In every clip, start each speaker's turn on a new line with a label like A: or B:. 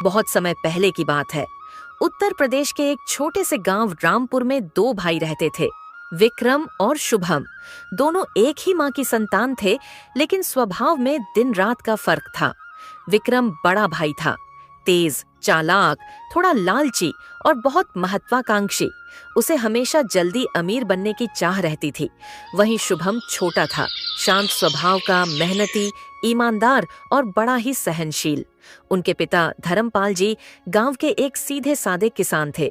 A: बहुत समय पहले की बात है। उत्तर प्रदेश के एक छोटे से गांव रामपुर में दो भाई रहते थे, विक्रम और शुभम। दोनों एक ही मां की संतान थे, लेकिन स्वभाव में दिन रात का फर्क था। विक्रम बड़ा भाई था, तेज, चालाक, थोड़ा लालची और बहुत महत्वाकांक्षी। उसे हमेशा जल्दी अमीर बनने की चाह रहती थी। वहीं शुभम छोटा था, शांत स्वभाव का, मेहनती, ईमानदार और बड़ा ही सहनशील। उनके पिता धर्मपाल जी गांव के एक सीधे सादे किसान थे।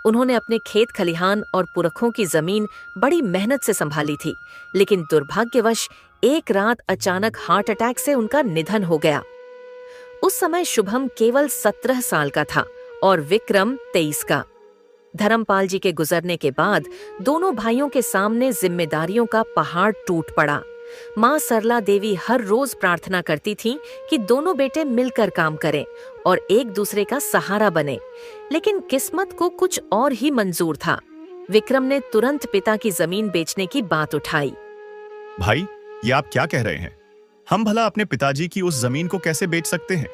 A: उन्होंने अपने खेत खलिहान और पुरखों की जमीन बड़ी मेहनत से संभाली थी, लेकिन दुर्भाग्यवश एक रात अचानक हार्ट अटैक से उनका निधन हो गया। उस समय शुभम केवल 17 साल का था और विक्रम 23 का। धर्मपाल जी के गुजरने के बाद दोनों भाइयों के सामने जिम्मेदारियों का पहाड़ टूट पड़ा। मां सरला देवी हर रोज प्रार्थना करती थीं कि दोनों बेटे मिलकर काम करें और एक दूसरे का सहारा बने, लेकिन किस्मत को कुछ और ही मंजूर था। विक्रम ने तुरंत पिता की जमीन बेचने की बात उठाई।
B: भाई, ये आप क्या कह रहे हैं? हम भला अपने पिताजी की उस जमीन को कैसे बेच सकते हैं?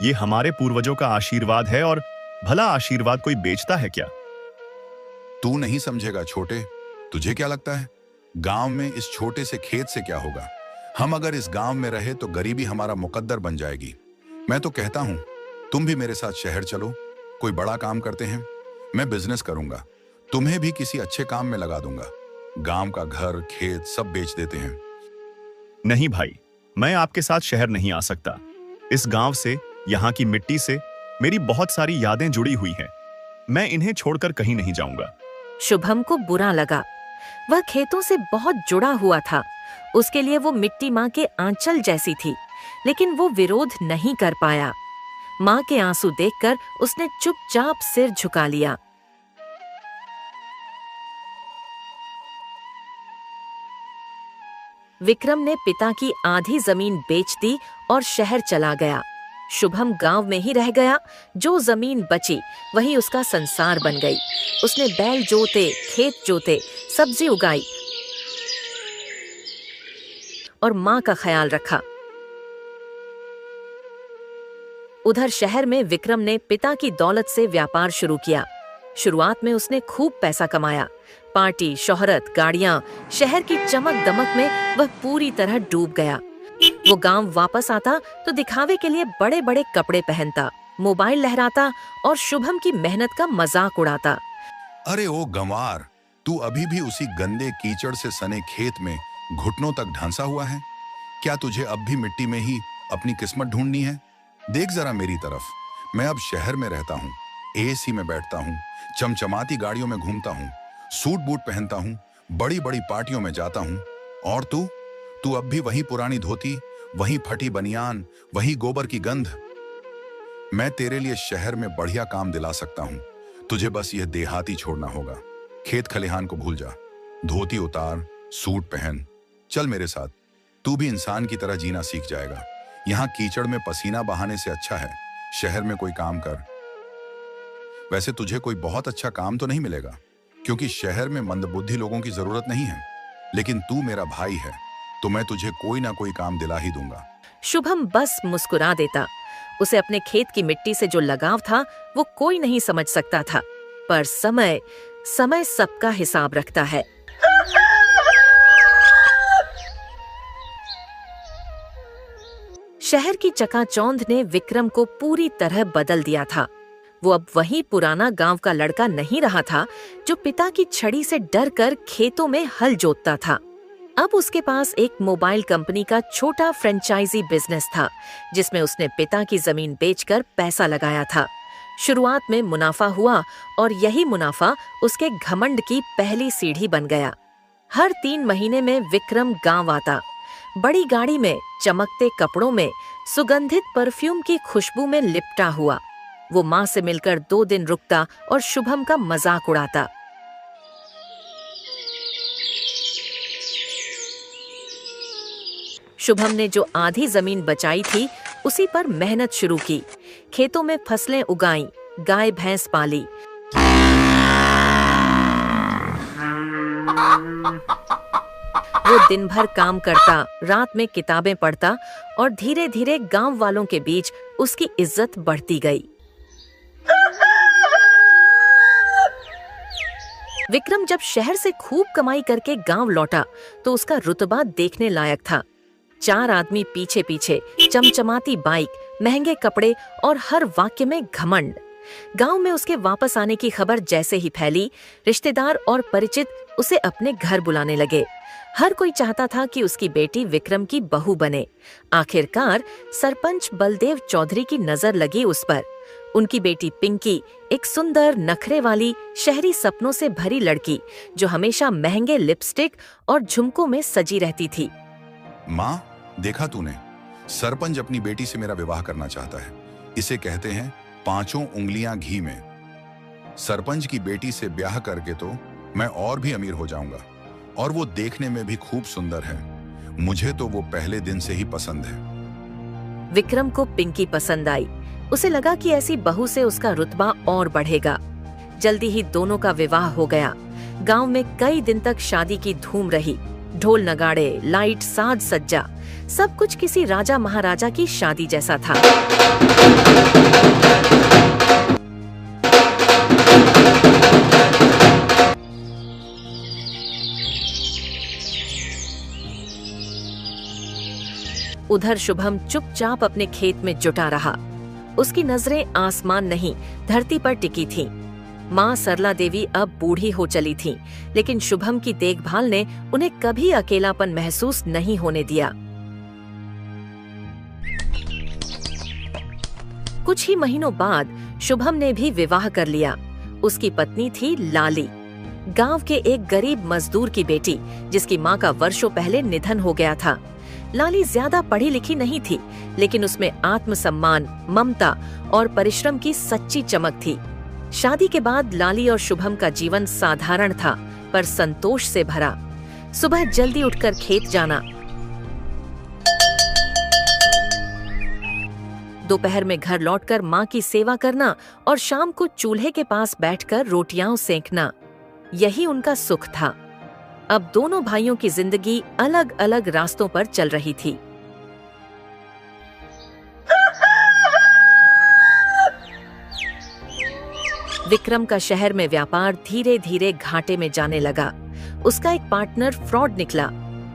B: ये हमारे पूर्वजों का आशीर्वाद है और भला आशीर्वाद कोई बेचता है क्या?
C: तू नहीं समझेगा छोटे। तुझे क्या लगता है गांव में इस छोटे से खेत से क्या होगा? हम अगर इस गांव में रहे तो गरीबी हमारा मुकद्दर बन जाएगी। मैं तो कहता हूं तुम भी मेरे साथ शहर चलो, कोई बड़ा काम करते हैं। मैं बिजनेस करूंगा, तुम्हें भी किसी अच्छे काम में लगा दूंगा। गांव का घर खेत सब बेच देते हैं।
B: नहीं भाई, मैं आपके साथ शहर नहीं आ सकता। इस गांव से, यहाँ की मिट्टी से मेरी बहुत सारी यादें जुड़ी हुई हैं। मैं इन्हें छोड़कर कहीं नहीं जाऊंगा।
A: शुभम को बुरा लगा। वह खेतों से बहुत जुड़ा हुआ था। उसके लिए वो मिट्टी मां के आंचल जैसी थी, लेकिन वो विरोध नहीं कर पाया। मां के आंसू देखकर उसने चुपचाप सिर झुका लिया। विक्रम ने पिता की आधी जमीन बेच दी और शहर चला गया। शुभम गांव में ही रह गया। जो जमीन बची वही उसका संसार बन गई। उसने बैल जोते, खेत जोते, सब्जी उगाई और मां का ख्याल रखा। उधर शहर में विक्रम ने पिता की दौलत से व्यापार शुरू किया। शुरुआत में उसने खूब पैसा कमाया। पार्टी, शोहरत, गाड़ियां, शहर की चमक दमक में वह पूरी तरह डूब गया। वो गांव वापस आता तो दिखावे के लिए बड़े बड़े कपड़े पहनता, मोबाइल लहराता और शुभम की मेहनत का मजाक उड़ाता।
C: अरे ओ गंवार, तू अभी भी उसी गंदे कीचड़ से सने खेत में घुटनों तक ढांसा हुआ है? क्या तुझे अब भी मिट्टी में ही अपनी किस्मत ढूंढनी है? देख जरा मेरी तरफ। मैं अब शहर में रहता हूँ, एसी में बैठता हूँ, चमचमाती गाड़ियों में घूमता हूँ, सूट बूट पहनता हूँ, बड़ी बड़ी पार्टियों में जाता हूँ। और तू अब भी वही पुरानी धोती, वही फटी बनियान, वही गोबर की गंध। मैं तेरे लिए शहर में बढ़िया काम दिला सकता हूँ। तुझे बस यह देहाती छोड़ना होगा। खेत खलिहान को भूल जा, धोती उतार, सूट पहन, चल मेरे साथ। तू भी इंसान की तरह जीना सीख जाएगा। यहाँ कीचड़ में पसीना बहाने से अच्छा है शहर में कोई काम कर। वैसे तुझे कोई बहुत अच्छा काम तो नहीं मिलेगा, क्योंकि शहर में मंदबुद्धि लोगों की जरूरत नहीं है, लेकिन तू मेरा भाई है तो मैं तुझे कोई ना कोई काम दिला ही दूंगा।
A: शुभम बस मुस्कुरा देता। उसे अपने खेत की मिट्टी से जो लगाव था वो कोई नहीं समझ सकता था, पर समय सबका हिसाब रखता है। शहर की चकाचौंध ने विक्रम को पूरी तरह बदल दिया था। वो अब वही पुराना गांव का लड़का नहीं रहा था जो पिता की छड़ी से डरकर खेतों में हल जोतता था। अब उसके पास एक मोबाइल कंपनी का छोटा फ्रेंचाइजी बिजनेस था, जिसमें उसने पिता की जमीन बेचकर पैसा लगाया था। शुरुआत में मुनाफा हुआ और यही मुनाफा उसके घमंड की पहली सीढ़ी बन गया। हर 3 महीने में विक्रम गांव आता, बड़ी गाड़ी में, चमकते कपड़ों में, सुगंधित परफ्यूम की खुशबू में लिपटा हुआ। वो मां से मिलकर 2 दिन रुकता और शुभम का मजाक उड़ाता। शुभम ने जो आधी जमीन बचाई थी उसी पर मेहनत शुरू की। खेतों में फसलें उगाई, गाय भैंस पाली। वो दिन भर काम करता, रात में किताबें पढ़ता और धीरे धीरे गांव वालों के बीच उसकी इज्जत बढ़ती गई। विक्रम जब शहर से खूब कमाई करके गांव लौटा तो उसका रुतबा देखने लायक था। 4 आदमी पीछे पीछे, चमचमाती बाइक, महंगे कपड़े और हर वाक्य में घमंड। गांव में उसके वापस आने की खबर जैसे ही फैली, रिश्तेदार और परिचित उसे अपने घर बुलाने लगे। हर कोई चाहता था कि उसकी बेटी विक्रम की बहू बने। आखिरकार सरपंच बलदेव चौधरी की नजर लगी उस पर। उनकी बेटी पिंकी एक सुंदर, नखरे वाली, शहरी सपनों से भरी लड़की जो हमेशा महंगे लिपस्टिक और झुमकों में सजी रहती थी।
C: माँ, देखा तूने, सरपंच अपनी बेटी से मेरा विवाह करना चाहता है। इसे कहते हैं 5 उंगलियां घी में। सरपंच की बेटी से ब्याह करके तो मैं और भी अमीर हो जाऊंगा, और वो देखने में भी खूब सुंदर है। मुझे तो वो पहले दिन से ही पसंद है।
A: विक्रम को पिंकी पसंद आई। उसे लगा कि ऐसी बहू से उसका रुतबा और बढ़ेगा। जल्दी ही दोनों का विवाह हो गया। गांव में कई दिन तक शादी की धूम रही। ढोल नगाड़े, लाइट, साज सज्जा, सब कुछ किसी राजा महाराजा की शादी जैसा था। उधर शुभम चुपचाप अपने खेत में जुटा रहा। उसकी नजरें आसमान नहीं, धरती पर टिकी थीं। माँ सरला देवी अब बूढ़ी हो चली थीं, लेकिन शुभम की देखभाल ने उन्हें कभी अकेलापन महसूस नहीं होने दिया। कुछ ही महीनों बाद शुभम ने भी विवाह कर लिया। उसकी पत्नी थी लाली, गांव के एक गरीब मजदूर की बेटी, जिसकी माँ का वर्षों पहले निधन हो गया था। लाली ज्यादा पढ़ी लिखी नहीं थी, लेकिन उसमें आत्मसम्मान, ममता और परिश्रम की सच्ची चमक थी। शादी के बाद लाली और शुभम का जीवन साधारण था, पर संतोष से भरा। सुबह जल्दी उठकर खेत जाना, दोपहर में घर लौटकर माँ की सेवा करना और शाम को चूल्हे के पास बैठकर रोटियां सेंकना, यही उनका सुख था। अब दोनों भाइयों की जिंदगी अलग अलग रास्तों पर चल रही थी। विक्रम का शहर में व्यापार धीरे धीरे घाटे में जाने लगा। उसका एक पार्टनर फ्रॉड निकला।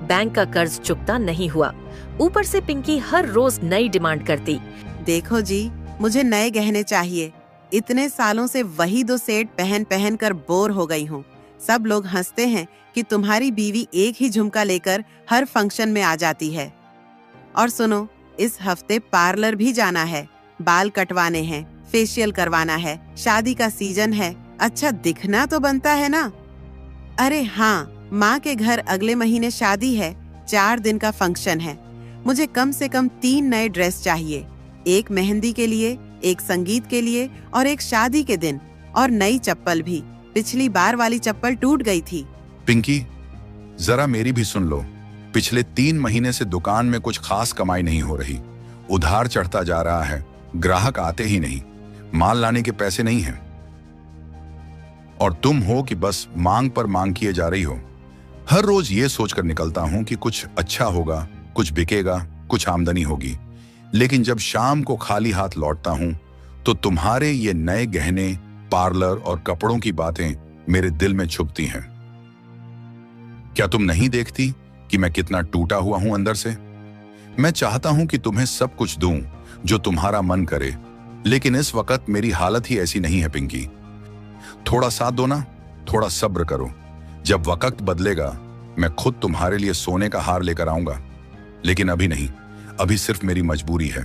A: बैंक का कर्ज चुकता नहीं हुआ। ऊपर से पिंकी हर रोज नई डिमांड करती।
D: देखो जी, मुझे नए गहने चाहिए। इतने सालों से वही 2 सेट पहन पहन कर बोर हो गई हूँ। सब लोग हंसते हैं कि तुम्हारी बीवी एक ही झुमका लेकर हर फंक्शन में आ जाती है। और सुनो, इस हफ्ते पार्लर भी जाना है, बाल कटवाने हैं, फेशियल करवाना है, शादी का सीजन है, अच्छा दिखना तो बनता है ना। अरे हाँ, माँ के घर अगले महीने शादी है, 4 दिन का फंक्शन है। मुझे कम से कम 3 नए ड्रेस चाहिए, एक मेहंदी के लिए, एक संगीत के लिए और एक शादी के दिन, और नई चप्पल भी। पिछली बार वाली चप्पल टूट गई थी।
C: पिंकी, जरा मेरी भी सुन लो। पिछले 3 महीने से दुकान में कुछ खास कमाई नहीं हो रही। उधार चढ़ता जा रहा है, ग्राहक आते ही नहीं, माल लाने के पैसे नहीं हैं। और तुम हो कि बस मांग पर मांग किए जा रही हो। हर रोज ये सोचकर निकलता हूं कि कुछ अच्छा होगा, कुछ बिकेगा, कुछ आमदनी होगी, लेकिन जब शाम को खाली हाथ लौटता हूं तो तुम्हारे ये नए गहने, पार्लर और कपड़ों की बातें मेरे दिल में छुपती हैं। क्या तुम नहीं देखती कि मैं कितना टूटा हुआ हूं अंदर से? मैं चाहता हूं कि तुम्हें सब कुछ दूं जो तुम्हारा मन करे, लेकिन इस वक्त मेरी हालत ही ऐसी नहीं है पिंकी। थोड़ा साथ दो ना, थोड़ा सब्र करो। जब वक्त बदलेगा मैं खुद तुम्हारे लिए सोने का हार लेकर आऊंगा, लेकिन अभी नहीं, अभी सिर्फ मेरी मजबूरी है।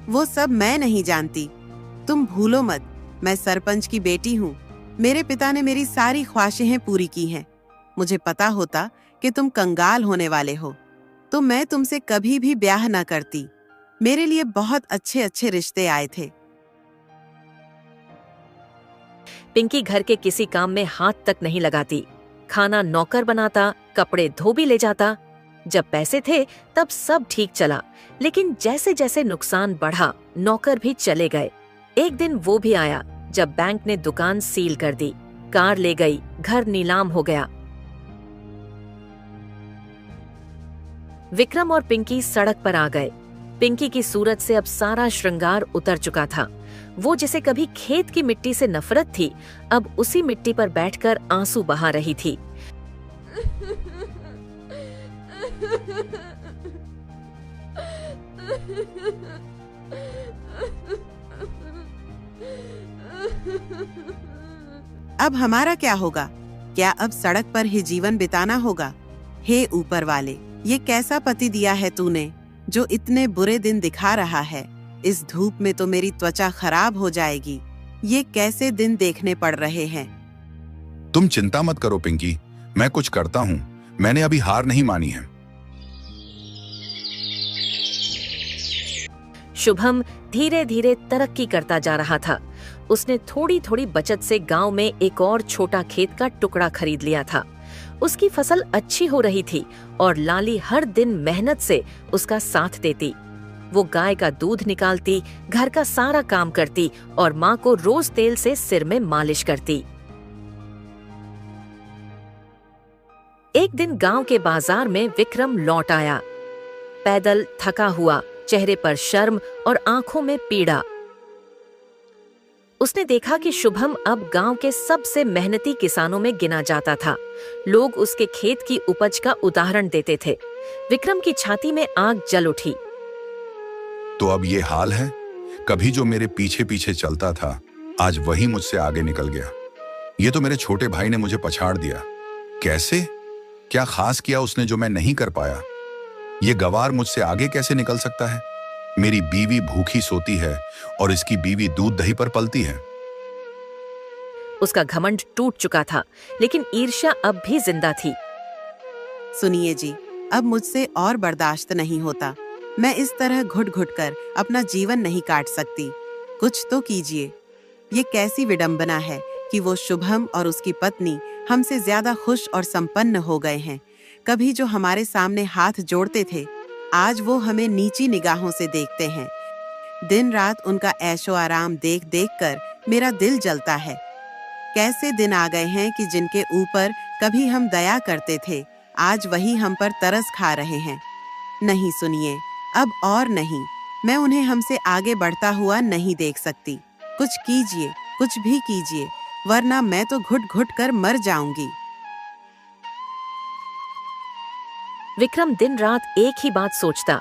D: वो सब मैं नहीं जानती। तुम भूलो मत, मैं सरपंच की बेटी हूँ। मेरे पिता ने मेरी सारी ख्वाहिशें पूरी की हैं। मुझे पता होता कि तुम कंगाल होने वाले हो तो मैं तुमसे कभी भी ब्याह न करती। मेरे लिए बहुत अच्छे अच्छे रिश्ते आए थे।
A: पिंकी घर के किसी काम में हाथ तक नहीं लगाती। खाना नौकर बनाता, कपड़े धो भी ले जाता। जब पैसे थे तब सब ठीक चला, लेकिन जैसे जैसे नुकसान बढ़ा, नौकर भी चले गए। एक दिन वो भी आया जब बैंक ने दुकान सील कर दी, कार ले गई, घर नीलाम हो गया। विक्रम और पिंकी सड़क पर आ गए। पिंकी की सूरत से अब सारा श्रृंगार उतर चुका था। वो जिसे कभी खेत की मिट्टी से नफरत थी, अब उसी मिट्टी पर बैठकर आंसू बहा रही थी।
D: अब हमारा क्या होगा? क्या अब सड़क पर ही जीवन बिताना होगा? हे ऊपर वाले, ये कैसा पति दिया है तूने, जो इतने बुरे दिन दिखा रहा है। इस धूप में तो मेरी त्वचा खराब हो जाएगी। ये कैसे दिन देखने पड़ रहे हैं।
C: तुम चिंता मत करो पिंकी, मैं कुछ करता हूँ। मैंने अभी हार नहीं मानी है।
A: शुभम धीरे धीरे तरक्की करता जा रहा था। उसने थोड़ी थोड़ी बचत से गांव में एक और छोटा खेत का टुकड़ा खरीद लिया था। उसकी फसल अच्छी हो रही थी और लाली हर दिन मेहनत से उसका साथ देती। वो गाय का दूध निकालती, घर का सारा काम करती और माँ को रोज तेल से सिर में मालिश करती। एक दिन गांव के बाजार में विक्रम लौट आया, पैदल थका हुआ, चेहरे पर शर्म और आंखों में पीड़ा। उसने देखा कि शुभम अब गांव के सबसे मेहनती किसानों में गिना जाता था। लोग उसके खेत की उपज का उदाहरण देते थे। विक्रम की छाती में आग जल उठी।
C: तो अब ये हाल है? कभी जो मेरे पीछे पीछे चलता था, आज वही मुझसे आगे निकल गया। ये तो मेरे छोटे भाई ने मुझे पछाड़ दिया। कैसे? क्या खास किया उसने जो मैं नहीं कर पाया? ये गवार मुझसे आगे कैसे निकल सकता है? मेरी बीवी भूखी सोती है और इसकी बीवी दूध दही पर पलती है।
A: उसका घमंड टूट चुका था, लेकिन ईर्ष्या अब भी जिंदा थी।
D: सुनिए जी, अब मुझसे और बर्दाश्त नहीं होता। मैं इस तरह घुट घुट कर अपना जीवन नहीं काट सकती। कुछ तो कीजिए। ये कैसी विडंबना है कि वो शुभम और उसकी पत्नी हमसे ज्यादा खुश और संपन्न हो गए हैं। कभी जो हमारे सामने हाथ जोड़ते थे, आज वो हमें नीची निगाहों से देखते हैं। दिन रात उनका ऐशो आराम देख देख कर मेरा दिल जलता है। कैसे दिन आ गए हैं कि जिनके ऊपर कभी हम दया करते थे, आज वही हम पर तरस खा रहे हैं। नहीं सुनिए, अब और नहीं। मैं उन्हें हमसे आगे बढ़ता हुआ नहीं देख सकती। कुछ कीजिए, कुछ भी कीजिए, वरना मैं तो घुट घुट कर मर जाऊंगी।
A: विक्रम दिन रात एक ही बात सोचता,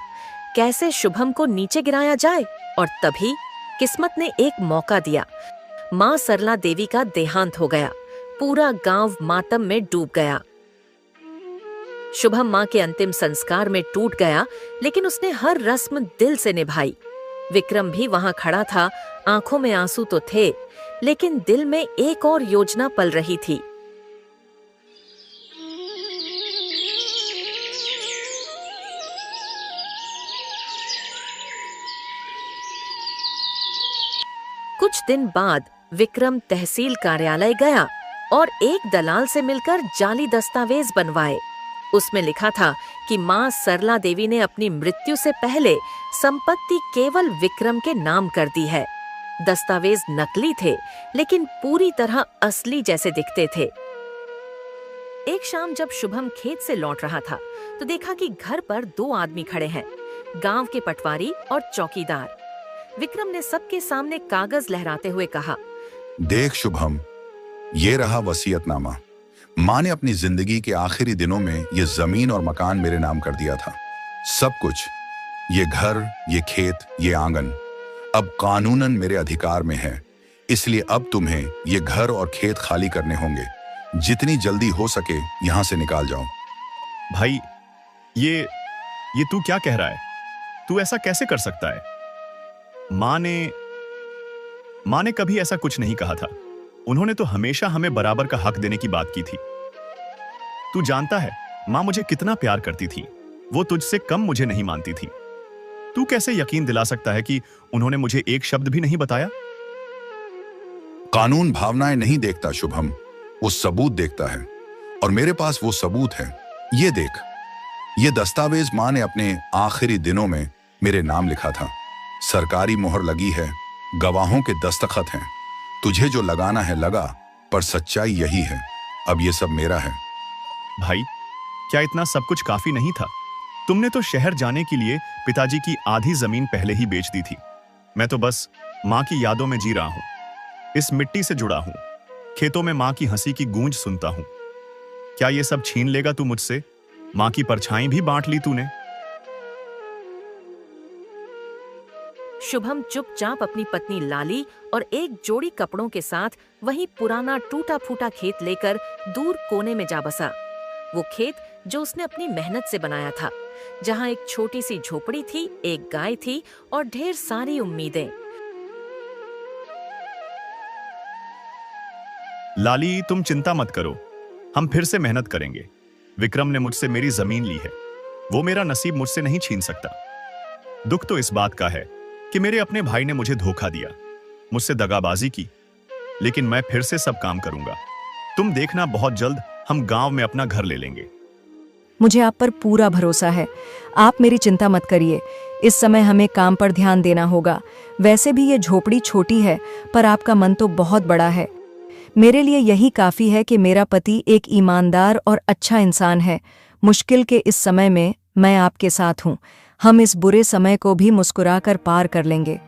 A: कैसे शुभम को नीचे गिराया जाए। और तभी किस्मत ने एक मौका दिया। माँ सरला देवी का देहांत हो गया। पूरा गांव मातम में डूब गया। शुभम माँ के अंतिम संस्कार में टूट गया, लेकिन उसने हर रस्म दिल से निभाई। विक्रम भी वहां खड़ा था। आंखों में आंसू तो थे, लेकिन दिल में एक और योजना पल रही थी। कुछ दिन बाद विक्रम तहसील कार्यालय गया और एक दलाल से मिलकर जाली दस्तावेज बनवाए। उसमें लिखा था कि मां सरला देवी ने अपनी मृत्यु से पहले संपत्ति केवल विक्रम के नाम कर दी है। दस्तावेज नकली थे, लेकिन पूरी तरह असली जैसे दिखते थे। एक शाम जब शुभम खेत से लौट रहा था, तो देखा कि घर पर 2 आदमी खड़े हैं, गांव के पटवारी और चौकीदार। विक्रम ने सबके सामने कागज लहराते हुए कहा,
C: देख शुभम, ये रहा वसीयतनामा। माँ ने अपनी जिंदगी के आखिरी दिनों में ये जमीन और मकान मेरे नाम कर दिया था। सब कुछ, ये घर, ये खेत, ये आंगन, अब कानूनन मेरे अधिकार में है। इसलिए अब तुम्हें ये घर और खेत खाली करने होंगे। जितनी जल्दी हो सके यहां से निकाल जाओ।
B: भाई, ये तू क्या कह रहा है? तू ऐसा कैसे कर सकता है? माँ ने कभी ऐसा कुछ नहीं कहा था। उन्होंने तो हमेशा हमें बराबर का हक देने की बात की थी। तू जानता है माँ मुझे कितना प्यार करती थी। वो तुझसे कम मुझे नहीं मानती थी। तू कैसे यकीन दिला सकता है कि उन्होंने मुझे एक शब्द भी नहीं बताया?
C: कानून भावनाएं नहीं देखता शुभम, वो सबूत देखता है। और मेरे पास वो सबूत है। ये देख, ये दस्तावेज माँ ने अपने आखिरी दिनों में मेरे नाम लिखा था। सरकारी मोहर लगी है, गवाहों के दस्तखत हैं। तुझे जो लगाना है लगा, पर सच्चाई यही है। अब ये सब मेरा है।
B: भाई, क्या इतना सब कुछ काफी नहीं था? तुमने तो शहर जाने के लिए पिताजी की आधी जमीन पहले ही बेच दी थी। मैं तो बस माँ की यादों में जी रहा हूं, इस मिट्टी से जुड़ा हूं, खेतों में माँ की हंसी की गूंज सुनता हूं। क्या ये सब छीन लेगा तू मुझसे? माँ की परछाई भी बांट ली तूने।
A: शुभम चुपचाप अपनी पत्नी लाली और एक जोड़ी कपड़ों के साथ वही पुराना टूटा फूटा खेत लेकर दूर कोने में जा बसा। वो खेत जो उसने अपनी मेहनत से बनाया था, जहां एक छोटी सी झोपड़ी थी, एक गाय थी और ढेर सारी उम्मीदें।
B: लाली, तुम चिंता मत करो, हम फिर से मेहनत करेंगे। विक्रम ने मुझसे मेरी जमीन ली है, वो मेरा नसीब मुझसे नहीं छीन सकता। दुख तो इस बात का है कि मेरे अपने भाई ने मुझे धोखा दिया, मुझसे दगाबाजी की, लेकिन मैं फिर से सब काम करूंगा। तुम देखना, बहुत जल्द हम गांव में अपना घर ले लेंगे।
E: मुझे आप पर पूरा भरोसा है, आप मेरी चिंता मत करिए। इस समय हमें काम पर ध्यान देना होगा। वैसे भी ये झोपड़ी छोटी है, पर आपका मन तो बहुत बड़ा है। मेरे लिए यही काफी है कि मेरा पति एक ईमानदार और अच्छा इंसान है। मुश्किल के इस समय में मैं आपके साथ हूँ। हम इस बुरे समय को भी मुस्कुराकर पार कर लेंगे।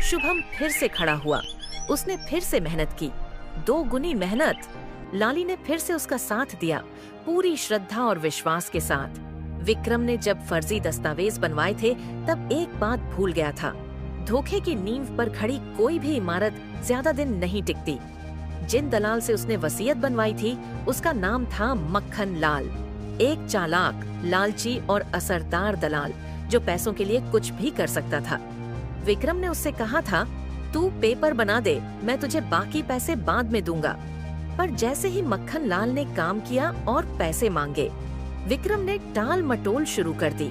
A: शुभम फिर से खड़ा हुआ। उसने फिर से मेहनत की, 2 गुनी मेहनत। लाली ने फिर से उसका साथ दिया, पूरी श्रद्धा और विश्वास के साथ। विक्रम ने जब फर्जी दस्तावेज बनवाए थे, तब एक बात भूल गया था। धोखे की नींव पर खड़ी कोई भी इमारत ज्यादा दिन नहीं टिकती। जिन दलाल से उसने वसीयत बनवाई थी, उसका नाम था मक्खन लाल। एक चालाक, लालची और असरदार दलाल जो पैसों के लिए कुछ भी कर सकता था। विक्रम ने उससे कहा था, तू पेपर बना दे, मैं तुझे बाकी पैसे बाद में दूंगा। पर जैसे ही मक्खन लाल ने काम किया और पैसे मांगे, विक्रम ने टाल मटोल शुरू कर दी।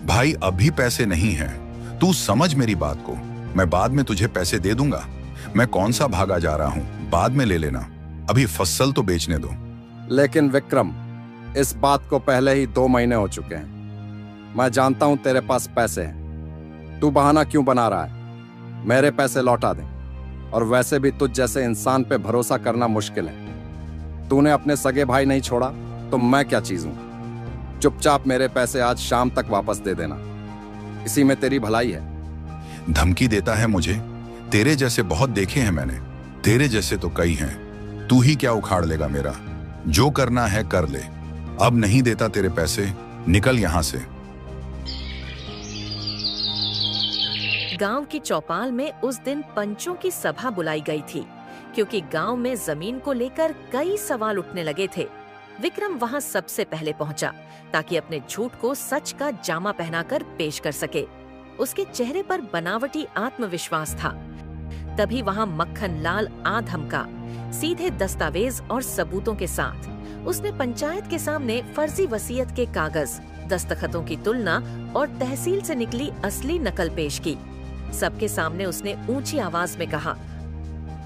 C: भाई, अभी पैसे नहीं हैं, तू समझ मेरी बात को। मैं बाद में तुझे पैसे दे दूंगा। मैं कौन सा भागा जा रहा हूँ, बाद में ले लेना। अभी फसल तो बेचने दो।
F: लेकिन विक्रम, इस बात को पहले ही 2 महीने हो चुके हैं। मैं जानता हूं तेरे पास पैसे हैं। तू बहाना क्यों बना रहा है? मेरे पैसे लौटा दे। और वैसे भी तुझ जैसे इंसान पे भरोसा करना मुश्किल है। तूने अपने सगे भाई नहीं छोड़ा तो मैं क्या चीज हूं? चुपचाप मेरे पैसे आज शाम तक वापस दे देना, इसी में तेरी भलाई है।
C: धमकी देता है मुझे? तेरे जैसे बहुत देखे हैं मैंने, तेरे जैसे तो कई हैं। तू ही क्या उखाड़ लेगा मेरा? जो करना है कर ले। अब नहीं देता तेरे पैसे, निकल यहां से।
A: गांव की चौपाल में उस दिन पंचों की सभा बुलाई गई थी, क्योंकि गांव में जमीन को लेकर कई सवाल उठने लगे थे। विक्रम वहां सबसे पहले पहुंचा, ताकि अपने झूठ को सच का जामा पहनाकर पेश कर सके। उसके चेहरे पर बनावटी आत्मविश्वास था। तभी वहां मक्खन लाल आ धमका, सीधे दस्तावेज और सबूतों के साथ। उसने पंचायत के सामने फर्जी वसीयत के कागज, दस्तखतों की तुलना और तहसील से निकली असली नकल पेश की। सबके सामने उसने ऊंची आवाज में कहा,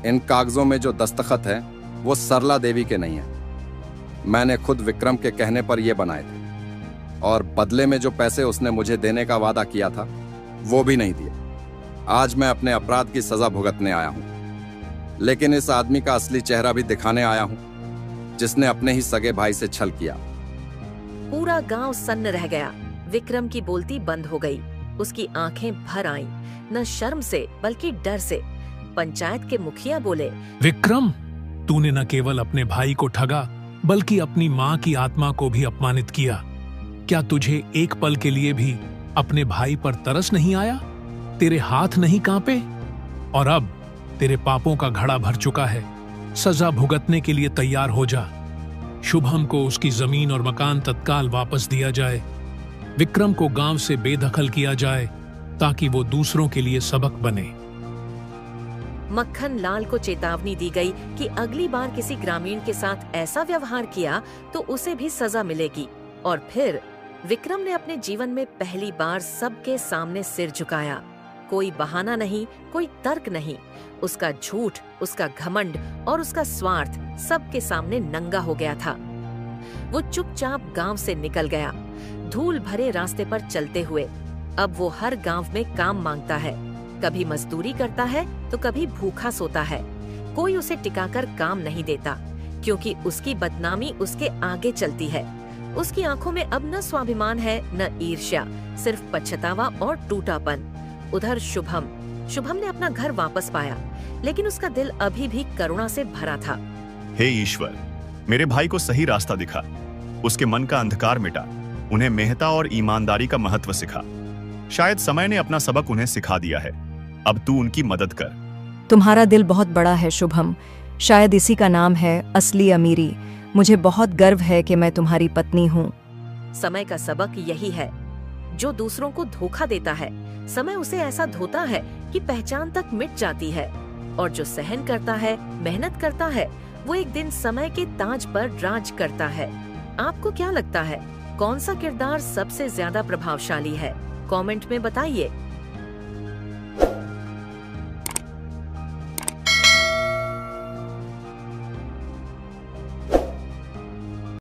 F: इन कागजों में जो दस्तखत है वो सरला देवी के नहीं है। मैंने खुद विक्रम के कहने पर ये बनाए थे, और बदले में जो पैसे उसने मुझे देने का वादा किया था वो भी नहीं दिए। आज मैं अपने अपराध की सजा भुगतने आया हूँ, लेकिन इस आदमी का असली चेहरा भी दिखाने आया हूँ, जिसने अपने ही सगे भाई से छल किया।
A: पूरा गांव सन्न रह गया। विक्रम की बोलती बंद हो गई। उसकी आंखें भर आईं, न शर्म से बल्कि डर से। पंचायत के मुखिया बोले,
G: विक्रम, तूने न केवल अपने भाई को ठगा, बल्कि अपनी माँ की आत्मा को भी अपमानित किया। क्या तुझे एक पल के लिए भी अपने भाई पर तरस नहीं आया? तेरे हाथ नहीं कांपे? और अब तेरे पापों का घड़ा भर चुका है। सजा भुगतने के लिए तैयार हो जा। शुभम को उसकी जमीन और मकान तत्काल वापस दिया जाए। विक्रम को गांव से बेदखल किया जाए, ताकि वो दूसरों के लिए सबक बने।
A: मक्खन लाल को चेतावनी दी गई कि अगली बार किसी ग्रामीण के साथ ऐसा व्यवहार किया तो उसे भी सजा मिलेगी। और फिर विक्रम ने अपने जीवन में पहली बार सबके सामने सिर झुकाया। कोई बहाना नहीं, कोई तर्क नहीं। उसका झूठ, उसका घमंड और उसका स्वार्थ सबके सामने नंगा हो गया था। वो चुपचाप गांव से निकल गया, धूल भरे रास्ते पर चलते हुए। अब वो हर गांव में काम मांगता है। कभी मजदूरी करता है तो कभी भूखा सोता है। कोई उसे टिकाकर काम नहीं देता। क्योंकि उसकी बदनामी उसके आगे चलती है। उसकी आंखों में अब न स्वाभिमान है न ईर्ष्या, सिर्फ पछतावा और टूटापन। उधर शुभम ने अपना घर वापस पाया, लेकिन उसका दिल अभी भी करुणा से भरा था।
B: हे ईश्वर, मेरे भाई को सही रास्ता दिखा, उसके मन का अंधकार मिटा, उन्हें मेहनत और ईमानदारी का महत्व सिखा। शायद समय ने अपना सबक उन्हें सिखा दिया है। अब तू उनकी मदद कर।
E: तुम्हारा दिल बहुत बड़ा है शुभम, शायद इसी का नाम है असली अमीरी। मुझे बहुत गर्व है कि मैं तुम्हारी पत्नी हूँ।
A: समय का सबक यही है, जो दूसरों को धोखा देता है, समय उसे ऐसा धोता है कि पहचान तक मिट जाती है, और जो सहन करता है, मेहनत करता है, वो एक दिन समय के ताज पर राज करता है। आपको क्या लगता है, कौन सा किरदार सबसे ज्यादा प्रभावशाली है? कमेंट में बताइए।